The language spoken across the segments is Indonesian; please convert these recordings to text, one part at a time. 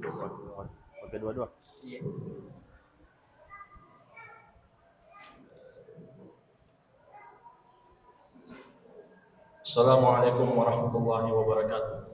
Pakai dua-dua. Iya. Assalamualaikum warahmatullahi wabarakatuh.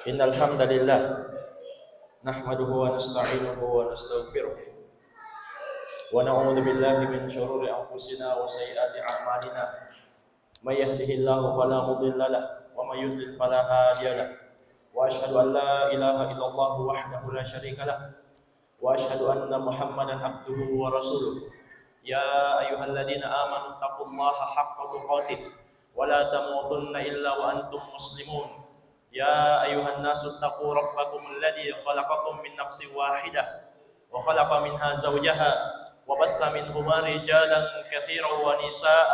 Innal hamdalillah nahmaduhu wa nasta'inuhu wa nastaghfiruh wa na'udzu billahi min shururi anfusina wa sayyiati a'malina may yahdihillahu fala mudilla lahu wa may yudlil fala hadiya lahu wa asyhadu an la ilaha illallah wahdahu la syarika lahu wa asyhadu anna muhammadan abduhu wa rasuluh ya ayyuhalladzina amanu taqullaha haqqa tuqatih wa la tamutunna illa wa antum muslimun يا أيها الناس اتقوا ربكم الذي خلقكم من نفس واحدة وخلق منها زوجها وبث منهما رجالا كثيرا ونساء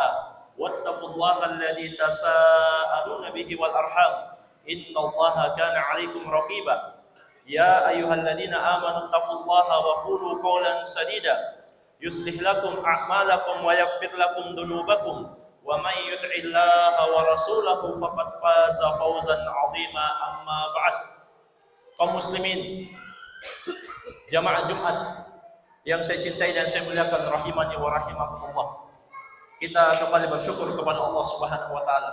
واتقوا الله الذي تساءلون به والأرحام إن الله كان عليكم رقيبا يا أيها الذين آمنوا اتقوا الله وقولوا قولا سديدا يصلح لكم أعمالكم ويغفر لكم ذنوبكم ومن يطع الله ورسوله فقد فاز فوزا عظيما أما بعد. Kaum muslimin jamaah Jumat yang saya cintai dan saya muliakan, rahimani wa rahimakumullah. Kita kembali bersyukur kepada Allah Subhanahu wa taala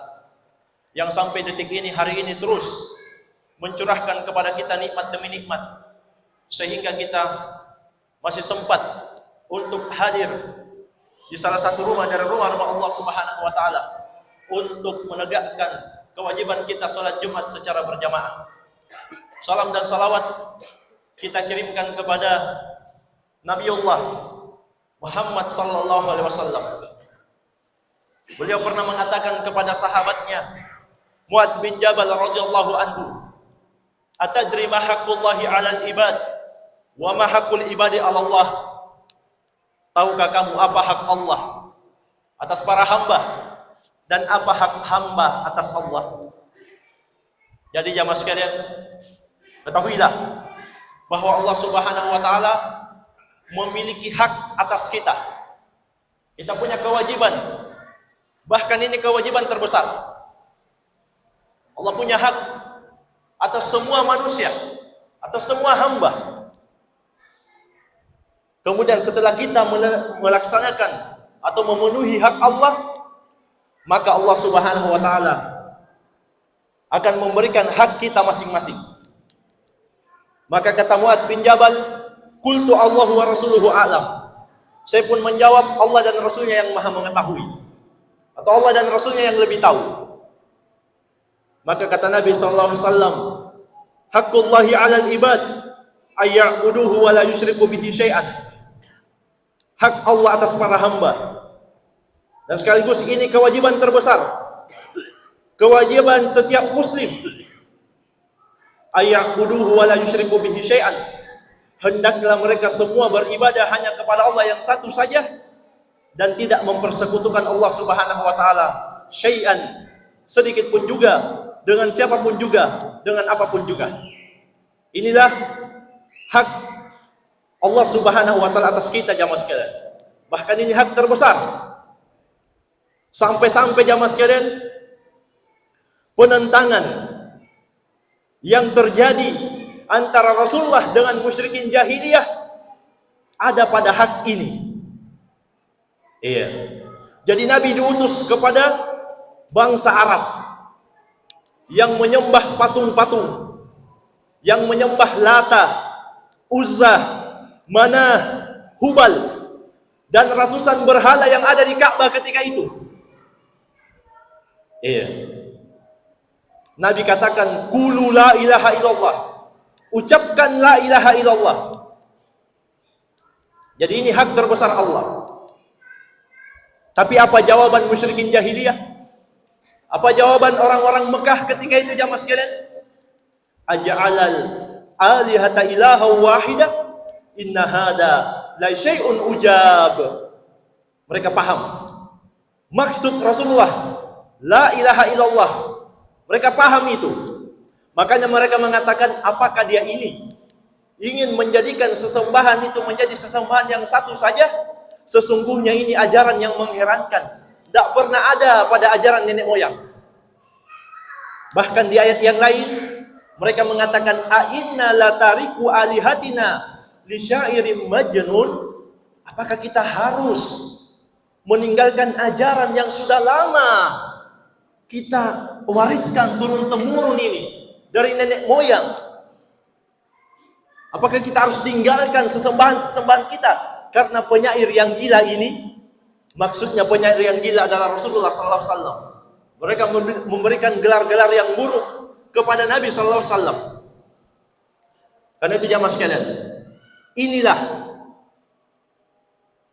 yang sampai detik ini, hari ini terus mencurahkan kepada kita nikmat demi nikmat, sehingga kita masih sempat untuk hadir di salah satu rumah dari rumah-rumah Allah Subhanahu wa taala untuk menegakkan kewajiban kita salat Jumat secara berjamaah. Salam dan salawat kita kirimkan kepada Nabiullah Muhammad sallallahu alaihi wasallam. Beliau pernah mengatakan kepada sahabatnya Muadz bin Jabal radhiyallahu anhu, "Atadri ma haqqullahi 'alal ibad wa ma haqqul ibadi 'ala Allah?" Tahukah kamu apa hak Allah atas para hamba dan apa hak hamba atas Allah? Jadi jamaah sekalian, ketahuilah bahwa Allah Subhanahu wa taala memiliki hak atas kita. Kita punya kewajiban. Bahkan ini kewajiban terbesar. Allah punya hak atas semua manusia, atas semua hamba. Kemudian setelah kita melaksanakan atau memenuhi hak Allah, maka Allah Subhanahu wa taala akan memberikan hak kita masing-masing. Maka kata Muadz bin Jabal, "Qultu Allahu wa rasuluhu a'lam." Saya pun menjawab, Allah dan Rasulnya yang maha mengetahui, atau Allah dan Rasulnya yang lebih tahu. Maka kata Nabi SAW, "Haqqullahi 'alal ibad ayya'buduhu wa la yusyriku bihi syai'an." Hak Allah atas para hamba. Dan sekaligus ini kewajiban terbesar, kewajiban setiap muslim. Ayya'buduhu wa la yusyriku bihi syai'an. Hendaklah mereka semua beribadah hanya kepada Allah yang satu saja dan tidak mempersekutukan Allah Subhanahu wa taala syai'an, sedikit pun juga, dengan siapapun juga, dengan apapun juga. Inilah hak Allah Subhanahu wa taala atas kita jamaah sekalian. Bahkan ini hak terbesar. Sampai-sampai jamaah sekalian, penentangan yang terjadi antara Rasulullah dengan musyrikin jahiliyah ada pada hak ini. Iya. Jadi Nabi diutus kepada bangsa Arab yang menyembah patung-patung, yang menyembah Lata, Uzzah, Manah, Hubal, dan ratusan berhala yang ada di Ka'bah ketika itu. Iya. Nabi katakan, "Qulu la ilaha illallah." Ucapkan la ilaha illallah. Jadi ini hak terbesar Allah. Tapi apa jawaban musyrikin jahiliyah? Apa jawaban orang-orang Mekah ketika itu jamaah sekalian? Aja'alal alihata ilaha wahida inna hada la syai'un ujab. Mereka paham maksud Rasulullah la ilaha illallah. Mereka paham itu. Makanya mereka mengatakan, apakah dia ini ingin menjadikan sesembahan itu menjadi sesembahan yang satu saja? Sesungguhnya ini ajaran yang mengherankan. Tidak pernah ada pada ajaran nenek moyang. Bahkan di ayat yang lain, mereka mengatakan, "A'inna latariku alihatina li syairim majnun." Apakah kita harus meninggalkan ajaran yang sudah lama kita wariskan turun-temurun ini dari nenek moyang? Apakah kita harus tinggalkan sesembahan-sesembahan kita karena penyair yang gila ini? Maksudnya penyair yang gila adalah Rasulullah SAW. Mereka memberikan gelar-gelar yang buruk kepada Nabi SAW. Karena itu jamaah sekalian, inilah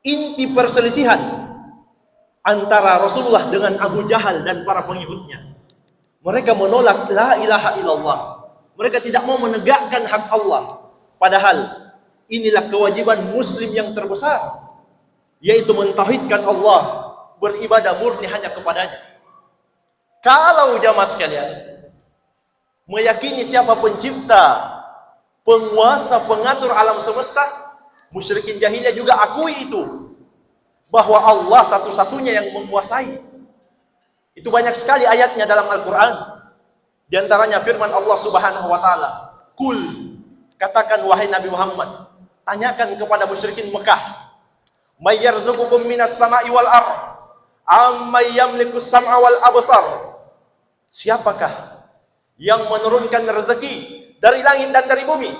inti perselisihan antara Rasulullah dengan Abu Jahal dan para pengikutnya. Mereka menolak la ilaha illallah. Mereka tidak mau menegakkan hak Allah. Padahal inilah kewajiban muslim yang terbesar, yaitu mentauhidkan Allah, beribadah murni hanya kepadanya. Kalau jamaah sekalian meyakini siapa pencipta, penguasa, pengatur alam semesta, musyrikin jahiliyah juga akui itu, bahwa Allah satu-satunya yang menguasai. Itu banyak sekali ayatnya dalam Al-Quran. Di antaranya firman Allah Subhanahu wa taala, "Kul," katakan wahai Nabi Muhammad, tanyakan kepada musyrikin Mekah, may yarzuqukum minas sama'i wal ardh amman yamliku sam'a wal absar. Siapakah yang menurunkan rezeki dari langit dan dari bumi?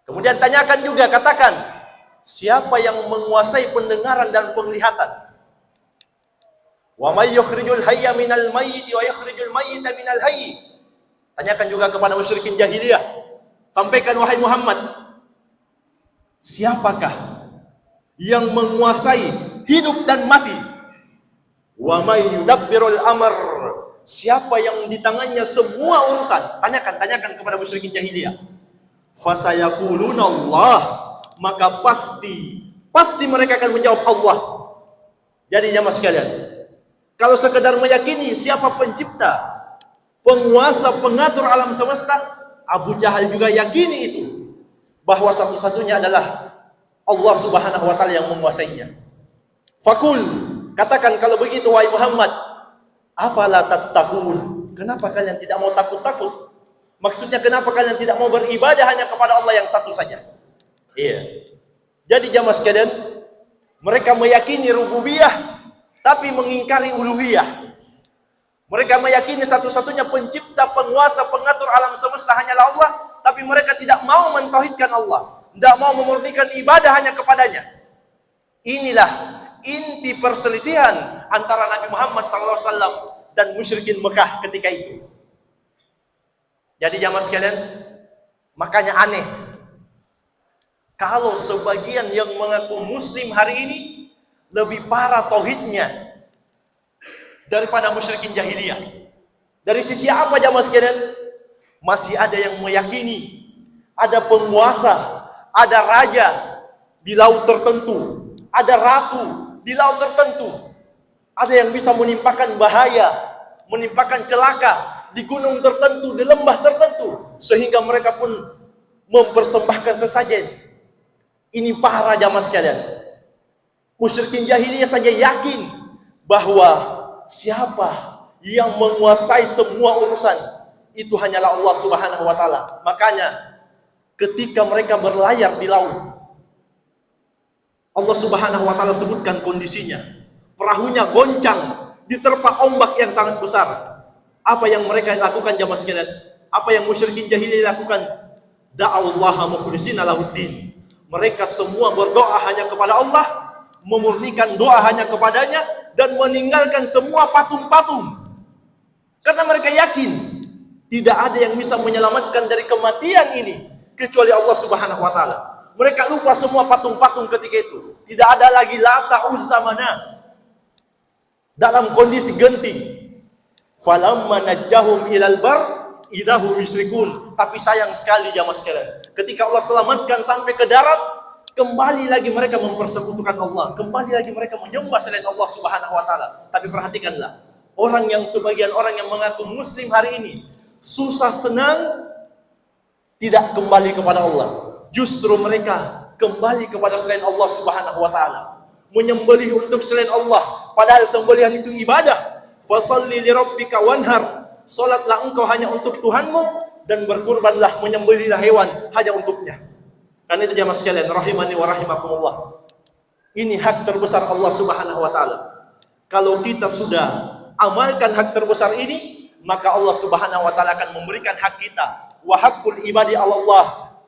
Kemudian tanyakan juga, katakan, siapa yang menguasai pendengaran dan penglihatan? Wa may yukhrijul hayya minal mayyit wa yukhrijul mayyita minal hayy. Tanyakan juga kepada musyrikin jahiliyah. Sampaikan, wahai Muhammad, siapakah yang menguasai hidup dan mati? Wa may yudabbirul amr. Siapa yang di tangannya semua urusan? Tanyakan kepada musyrikin jahiliyah. Fasayaquluna Allah. Maka pasti mereka akan menjawab Allah. Jadi jamaah sekalian, kalau sekedar meyakini siapa pencipta, penguasa, pengatur alam semesta, Abu Jahal juga yakini itu, bahwa satu-satunya adalah Allah Subhanahu wa taala yang menguasainya. Fakul, katakan kalau begitu wahai Muhammad, afala tattaqun? Kenapa kalian tidak mau takut-takut? Maksudnya kenapa kalian tidak mau beribadah hanya kepada Allah yang satu saja? Iya. Jadi jamaah sekalian, mereka meyakini rububiyah tapi mengingkari uluhiyah. Mereka meyakini satu-satunya pencipta, penguasa, pengatur alam semesta hanyalah Allah, tapi mereka tidak mau mentauhidkan Allah, tidak mau memurnikan ibadah hanya kepadanya. Inilah inti perselisihan antara Nabi Muhammad SAW dan musyrikin Mekah ketika itu. Jadi jamaah sekalian, makanya aneh kalau sebagian yang mengaku muslim hari ini lebih parah tauhidnya daripada musyrikin jahiliyah. Dari sisi apa jamaah sekalian? Masih ada yang meyakini ada penguasa, ada raja di laut tertentu, ada ratu di laut tertentu, ada yang bisa menimpakan bahaya, menimpakan celaka di gunung tertentu, di lembah tertentu, sehingga mereka pun mempersembahkan sesajen. Ini parah jamaah sekalian. Musyrikin jahiliyah saja yakin bahwa siapa yang menguasai semua urusan itu hanyalah Allah Subhanahu wa taala. Makanya ketika mereka berlayar di laut, Allah Subhanahu wa taala sebutkan kondisinya. Perahunya goncang, diterpa ombak yang sangat besar. Apa yang mereka lakukan jamaah sekalian? Apa yang musyrikin jahiliyah lakukan? Da'allaha mukhlishina lahuddin. Mereka semua berdoa hanya kepada Allah, memurnikan doa hanya kepadanya, dan meninggalkan semua patung-patung. Karena mereka yakin tidak ada yang bisa menyelamatkan dari kematian ini kecuali Allah Subhanahu wa taala. Mereka lupa semua patung-patung ketika itu. Tidak ada lagi Lata, Uzza, Manat. Dalam kondisi genting. Falamma najjahum ilal bar idahum yusyrikun. Tapi sayang sekali jamaah sekalian, ketika Allah selamatkan sampai ke darat, kembali lagi mereka mempersekutukan Allah, kembali lagi mereka menyembah selain Allah Subhanahu wa taala. Tapi perhatikanlah, sebagian orang yang mengaku muslim hari ini susah senang tidak kembali kepada Allah. Justru mereka kembali kepada selain Allah Subhanahu wa taala, menyembelih untuk selain Allah, padahal sembelihan itu ibadah. Fasalli li rabbika wanhar. Salatlah engkau hanya untuk Tuhanmu, dan berkurbanlah, menyembelihlah hewan hanya untuknya. Karena itu jamaah sekalian rahimani wa rahimakumullah, ini hak terbesar Allah Subhanahu wa taala. Kalau kita sudah amalkan hak terbesar ini, maka Allah Subhanahu wa taala akan memberikan hak kita. Wa haqqul ibadi 'ala Allah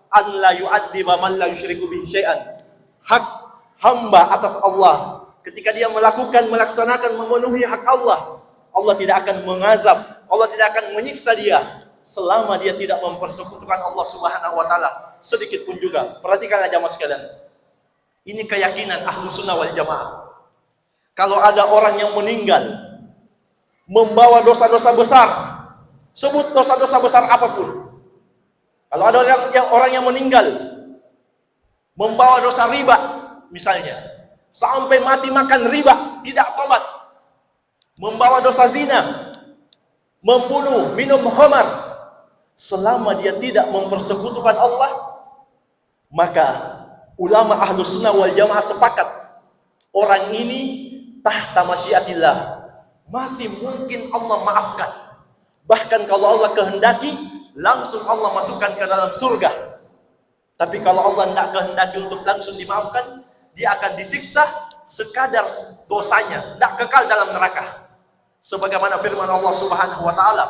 an la yu'adziba man la yusyriku bihi syai'an. Hak hamba atas Allah ketika dia melaksanakan, memenuhi hak Allah, Allah tidak akan mengazab, Allah tidak akan menyiksa dia selama dia tidak mempersekutukan Allah Subhanahu wa taala sedikit pun juga. Perhatikanlah jamaah sekalian. Ini keyakinan Ahlus Sunnah wal Jamaah. Kalau ada orang yang meninggal membawa dosa-dosa besar, sebut dosa-dosa besar apapun. Kalau ada orang yang meninggal membawa dosa riba misalnya, sampai mati makan riba, tidak tobat, membawa dosa zina, membunuh, minum khamar, selama dia tidak mempersekutukan Allah, maka ulama Ahlus Sunnah wal Jamaah sepakat orang ini tahta masyiatillah, masih mungkin Allah maafkan. Bahkan kalau Allah kehendaki, langsung Allah masukkan ke dalam surga. Tapi kalau Allah tidak kehendaki untuk langsung dimaafkan, dia akan disiksa sekadar dosanya, tidak kekal dalam neraka. Sebagaimana firman Allah Subhanahu wa taala,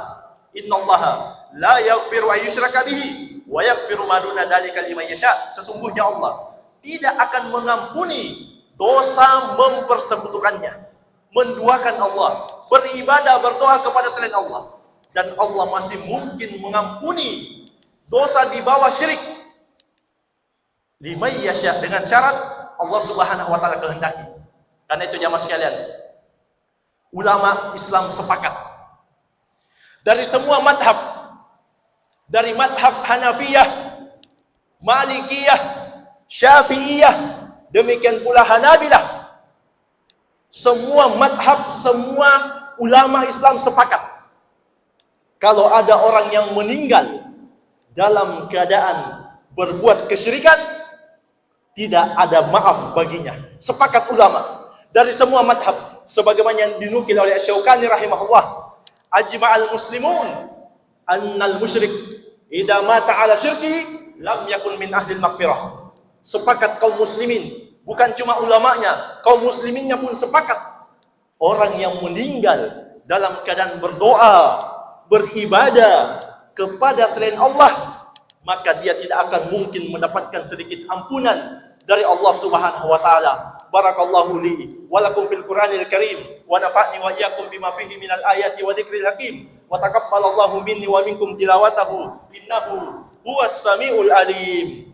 "Innallaha la yaghfiru an yushraka bihi wa yaghfiru ma duna dzalika liman yasha." Sesungguhnya Allah tidak akan mengampuni dosa mempersekutukannya, menduakan Allah, beribadah, berdoa kepada selain Allah. Dan Allah masih mungkin mengampuni dosa di bawah syirik liman yasha, dengan syarat Allah Subhanahu wa taala kehendaki. Karena itu jamaah sekalian, ulama Islam sepakat dari semua madhab, dari madhab Hanafiyah, Malikiyah, Syafi'iyah, demikian pula Hanabilah, semua madhab, semua ulama Islam sepakat kalau ada orang yang meninggal dalam keadaan berbuat kesyirikan, tidak ada maaf baginya. Sepakat ulama dari semua madhab, sebagaimana yang dinukil oleh Asy-Syaukani rahimahullah, ajma'al muslimun annal musyrik idza mata ala syirki lam yakun min ahli al-maghfirah. Sepakat kaum muslimin, bukan cuma ulamanya, kaum musliminnya pun sepakat, orang yang meninggal dalam keadaan berdoa, beribadah kepada selain Allah, maka dia tidak akan mungkin mendapatkan sedikit ampunan dari Allah Subhanahu wa taala. Barakallahu li wa lakum fil Qur'anil Karim wa nafa'ni wa iyyakum bima fihi minal ayati wa dzikril hakim wa taqabbalallahu minni wa minkum tilawatahu innahu huwas samiul alim.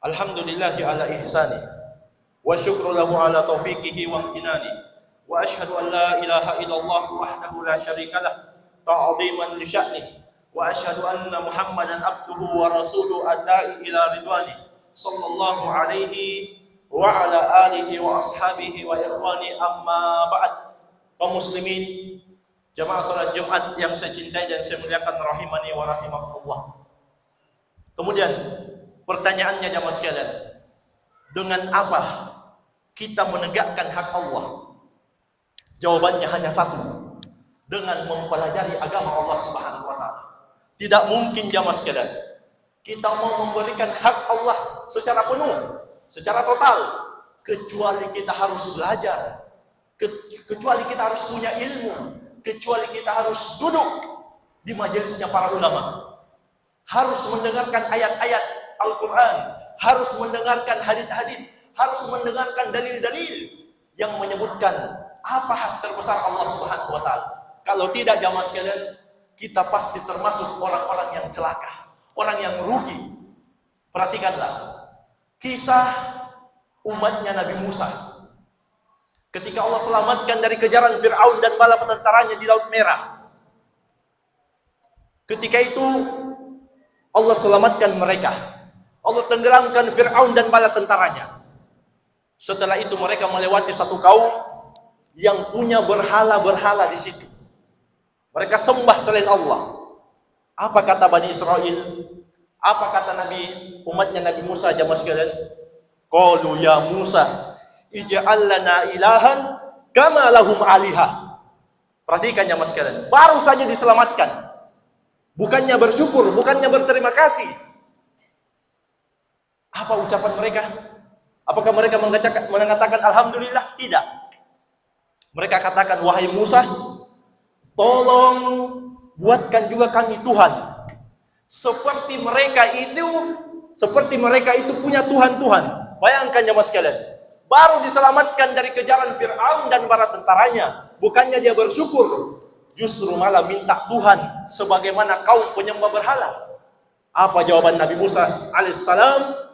Alhamdulillahi ala ihsani wa syukru lahu ala taufiqihi wa amtinani wa ashhadu an la ilaha illallah wahdahu la syarikalah ta'ziman li sya'ni wa ashhadu anna Muhammadan abduhu wa rasuluhu adda'i ila ridwani sallallahu alaihi wa ala alihi wa ashabihi wa ikhwani amma ba'd. Kaum muslimin, jamaah salat Jumat yang saya cintai dan saya muliakan rahimani wa rahimakumullah. Kemudian pertanyaannya jamaah sekalian, dengan apa kita menegakkan hak Allah? Jawabannya hanya satu, dengan mempelajari agama Allah Subhanahu wa taala. Tidak mungkin jamaah sekalian kita mau memberikan hak Allah secara penuh, secara total, kecuali kita harus belajar, kecuali kita harus punya ilmu, kecuali kita harus duduk di majelisnya para ulama, harus mendengarkan ayat-ayat Al-Quran, harus mendengarkan hadits-hadits, harus mendengarkan dalil-dalil yang menyebutkan apa hak terbesar Allah Subhanahu wa taala. Kalau tidak jamaah sekalian, kita pasti termasuk orang-orang yang celaka, orang yang rugi. Perhatikanlah kisah umatnya Nabi Musa. Ketika Allah selamatkan dari kejaran Fir'aun dan bala tentaranya di Laut Merah. Ketika itu Allah selamatkan mereka. Allah tenggelamkan Fir'aun dan bala tentaranya. Setelah itu mereka melewati satu kaum yang punya berhala-berhala di situ. Mereka sembah selain Allah. Apa kata Bani Israel? Apa kata umatnya Nabi Musa jamaah sekalian? Qalu ya Musa, ij'al lana ilahan kama lahum alihah. Perhatikan jamaah sekalian, baru saja diselamatkan. Bukannya bersyukur, bukannya berterima kasih. Apa ucapan mereka? Apakah mereka mengatakan alhamdulillah? Tidak. Mereka katakan, wahai Musa, tolong buatkan juga kami Tuhan seperti mereka itu punya Tuhan-Tuhan. Bayangkan jemaah sekalian, baru diselamatkan dari kejaran Fir'aun dan para tentaranya, bukannya dia bersyukur, justru malah minta Tuhan sebagaimana kaum penyembah berhala. Apa jawaban Nabi Musa alaihissalam?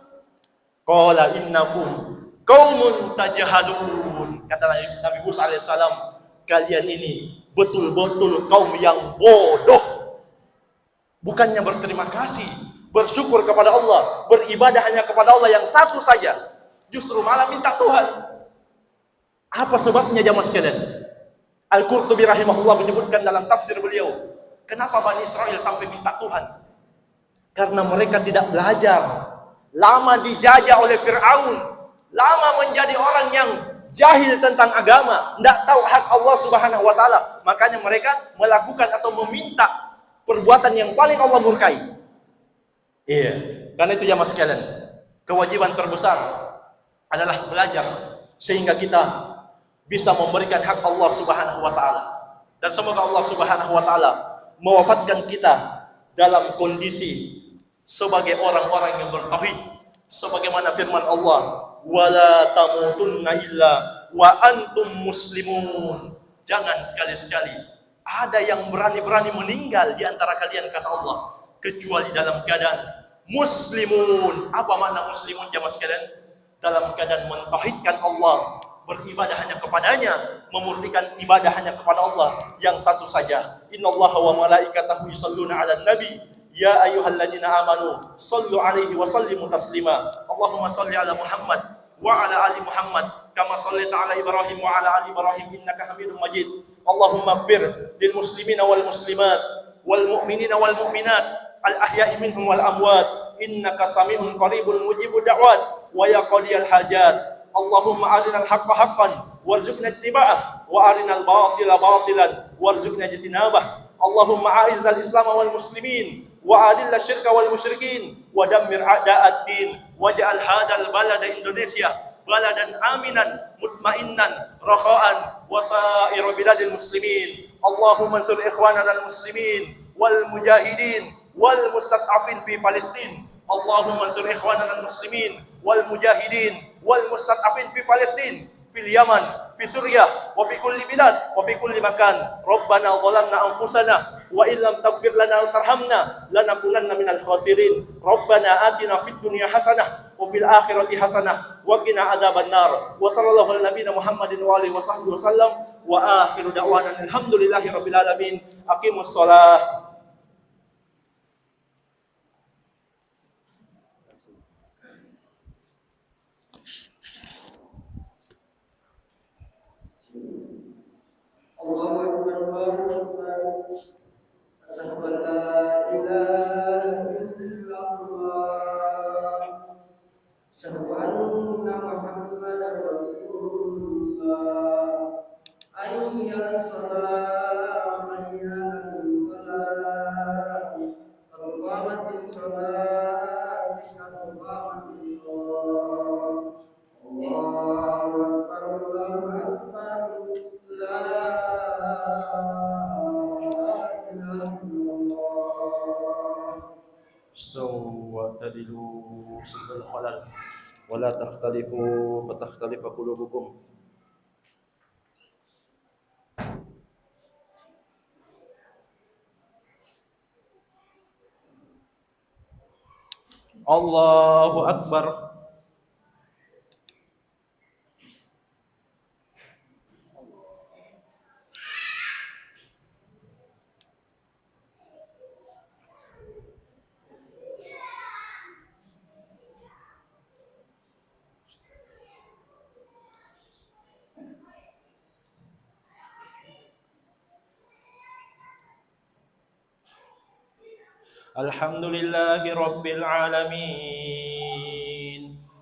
Qala innakum qaumun tajhalun. Kata Nabi Musa alaihissalam, kalian ini betul-betul kaum yang bodoh. Bukannya berterima kasih, bersyukur kepada Allah, beribadah hanya kepada Allah yang satu saja, justru malah minta Tuhan. Apa sebabnya jamaah sekalian? Al-Qurtubi rahimahullah menyebutkan dalam tafsir beliau, kenapa Bani Israel sampai minta Tuhan? Karena mereka tidak belajar lama dijajah oleh Fir'aun, lama menjadi orang yang jahil tentang agama, tidak tahu hak Allah Subhanahu wa taala. Makanya mereka melakukan atau meminta perbuatan yang paling Allah murkai. Iya, karena itu jamaah sekalian, kewajiban terbesar adalah belajar sehingga kita bisa memberikan hak Allah Subhanahu wa taala. Dan semoga Allah Subhanahu wa taala mewafatkan kita dalam kondisi sebagai orang-orang yang bertauhid, sebagaimana firman Allah, wala tamutunna illa wa antum muslimun. Jangan sekali-sekali ada yang berani-berani meninggal di antara kalian, kata Allah, kecuali dalam keadaan muslimun. Apa makna muslimun jamaah sekalian? Dalam keadaan mentauhidkan Allah, beribadah hanya kepadanya, memurnikan ibadah hanya kepada Allah yang satu saja. Innallaha wa malaikatahu yusholluna 'alan nabi ya ayyuhalladzina amanu shallu 'alaihi wa sallimu taslima. Allahumma shalli 'ala Muhammad wa 'ala ali Muhammad kama shallaita 'ala Ibrahim wa 'ala ali Ibrahim innaka Hamidum Majid. Allahumma ighfir lil muslimina wal muslimat wal mu'minina wal mu'minat al ahya'i minhum wal amwat innaka sami'un qaribun mujibud da'wat wa yaqdiyal hajat. Allahumma arinal haqqa haqqan warzuqna ittiba'ah wa arinal batila batilan warzuqna ijtinabah. Allahumma a'izzal Islam wal muslimin wa adilla syirka wal musyrikin wa dammir a'da'ad din waj'al hadzal balada Indonesia baladan aminan mutmainnan rakha'an wa sa'ir biladil muslimin. Allahumma ansur ikhwanana al muslimin wal mujahidin wal mustad'afin fi Palestin. Allahumma ansur ikhwanana al muslimin wal mujahidin wal mustad'afin fi Palestin, fil Yaman, fi Suriah, wa fi kulli bilad, wa fi kulli makan. Rabbana zalamna anfusana wa illam taghfir lana wa tarhamna lanakunanna minal khasirin. Rabbana atina fid dunya hasanah wa fil akhirati hasanah wa qina adzabannar. Wa sallallahu ala nabiyyina Muhammadin wa alihi wa sahbihi wasallam. Wa akhiru da'wana alhamdulillahi rabbil alamin. Aqimus shalah. Allahu Akbar, Allahu Akbar. Asyhadu an la ilaha illallah. Asyhadu anna Muhammadar Rasulullah. Hayya 'alas shalah, hayya 'alal falah. Qad qamatis shalah, qad qamatis shalah. Allahu Akbar, Allahu Akbar. La ilaha illallah. Istawu wa tadilu suddal khalal wa la takhtalifu fatakhtalifa qulubukum. Allahu Akbar. Alhamdulillahi Rabbil Alamin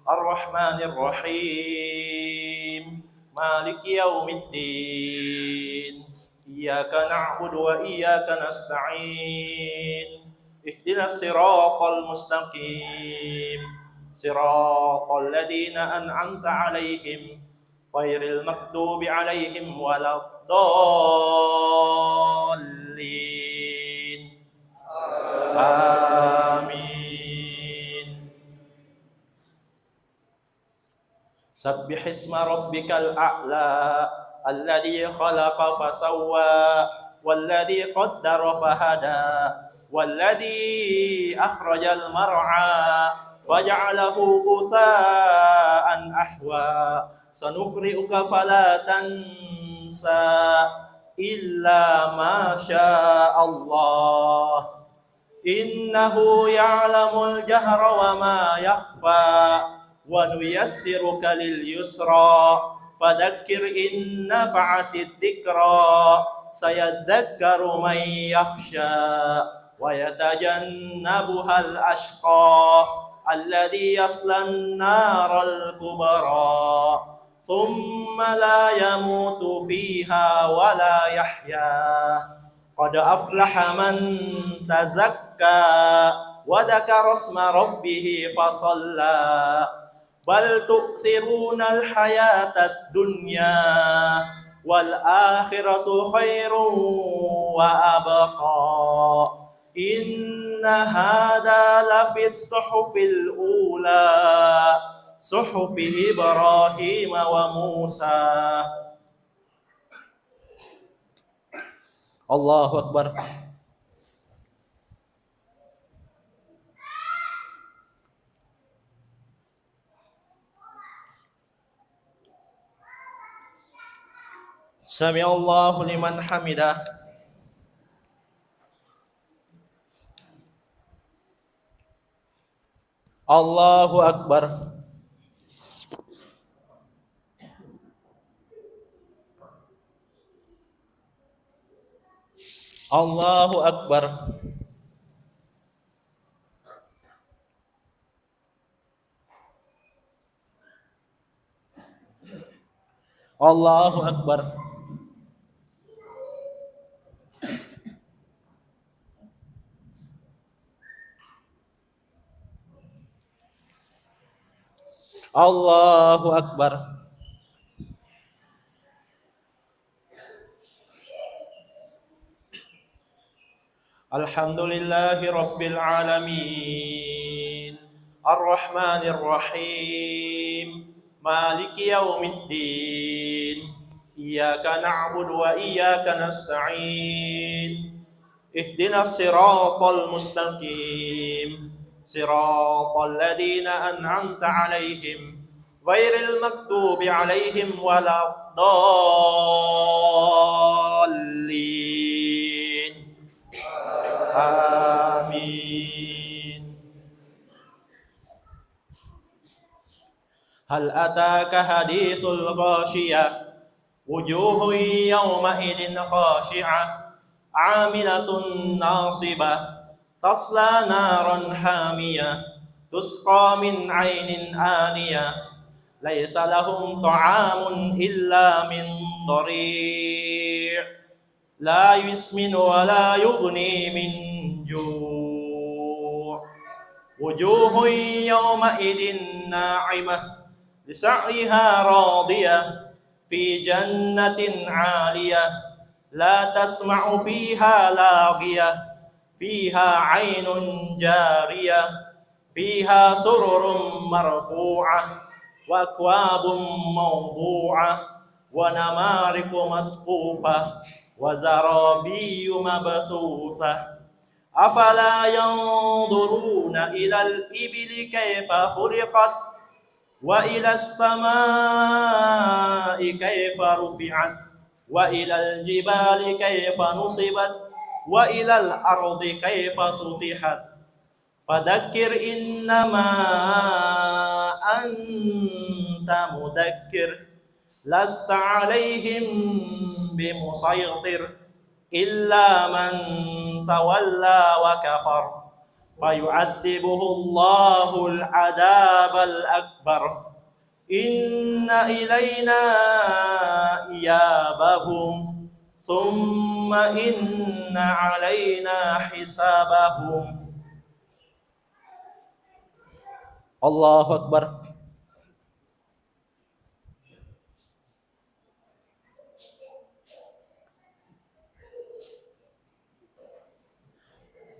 Ar-Rahmanir Rahim Maliki Yaumiddin Iyyaka na'budu wa iyyaka nasta'in Ihdinas siratal mustaqim Siratal ladzina an'amta 'alaihim ghairil maghdubi 'alaihim waladdallin. Amin. Sabbihisma rabbikal a'la alladzi khalaqa fasawwa walladzi qaddara fahada walladzi akhrajal mar'a faja'alahu ghutha'an ahwa sanuqri'uka fala tansa illa ma syaa Allah. Innahu ya'lamul jahra wa ma yakhfa wa nuyassiruka lil yusra fadzakkir in nafa'atid dzikra sayadzakkaru man yakhsha wa yatajannabuhal ashqa الذي يصلى النار الكبرى ثم لا يموت فيها ولا يحيا قد أفلح من تزكى وذكر اسم ربه فصلى بل تؤثرون الحياة الدنيا والآخرة خير وأبقى إن هذا لفي الصحف الأولى صحف إبراهيم وموسى. الله أكبر. سمع الله لمن حمده. الله أكبر. الله أكبر. الله أكبر. الله أكبر. الحمد لله رب العالمين الرحمن الرحيم مالك يوم الدين إياك نعبد وإياك نستعين اهدنا الصراط المستقيم صراط الذين أنعمت عليهم غير المغضوب عليهم ولا الضالين آمين. هل أتاك حديث الغاشية وجوه يومئذ خاشعة عاملة ناصبة تصلى نارا حامية تسقى من عين آنية ليس لهم طعام إلا من ضريع لا يسمن ولا يغني من جوع وجوه يومئذ ناعمة لسعيها راضية في جنة عالية لا تسمع فيها لاغية فيها عين جارية فيها سرر مرفوعة وأكواب موضوعة ونمارق مصفوفة وزرابي مبثوثة أفلا ينظرون إلى الإبل كيف خلقت وإلى السماء كيف رفعت وإلى الجبال كيف نصبت وإلى الأرض كيف سطحت فذكر إنما أنت مذكر لست عليهم بمسيطر إلا من تولى وكفر فيعذبه الله العذاب الأكبر إن إلينا إيابهم ثم إن علينا حسابهم. الله أكبر.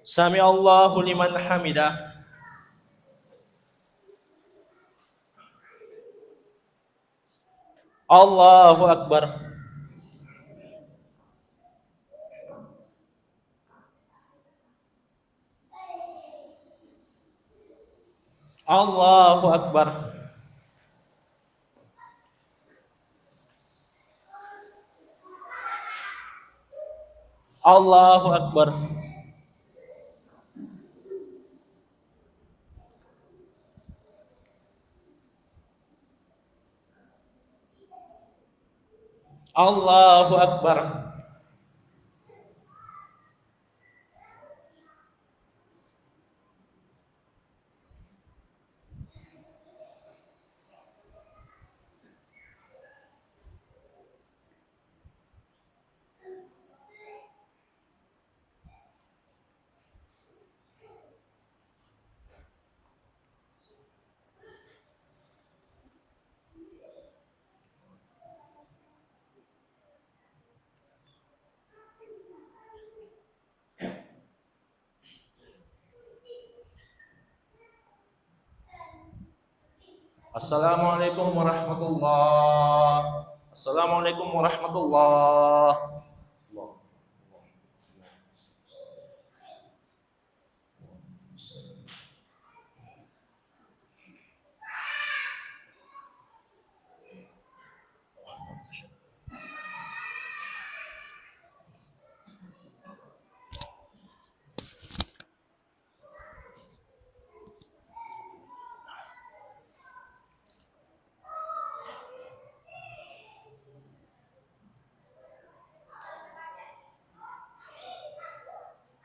سمع الله لمن حمده. الله أكبر. الله أكبر. الله أكبر. الله أكبر. Assalamualaikum warahmatullahi. Assalamualaikum warahmatullahi.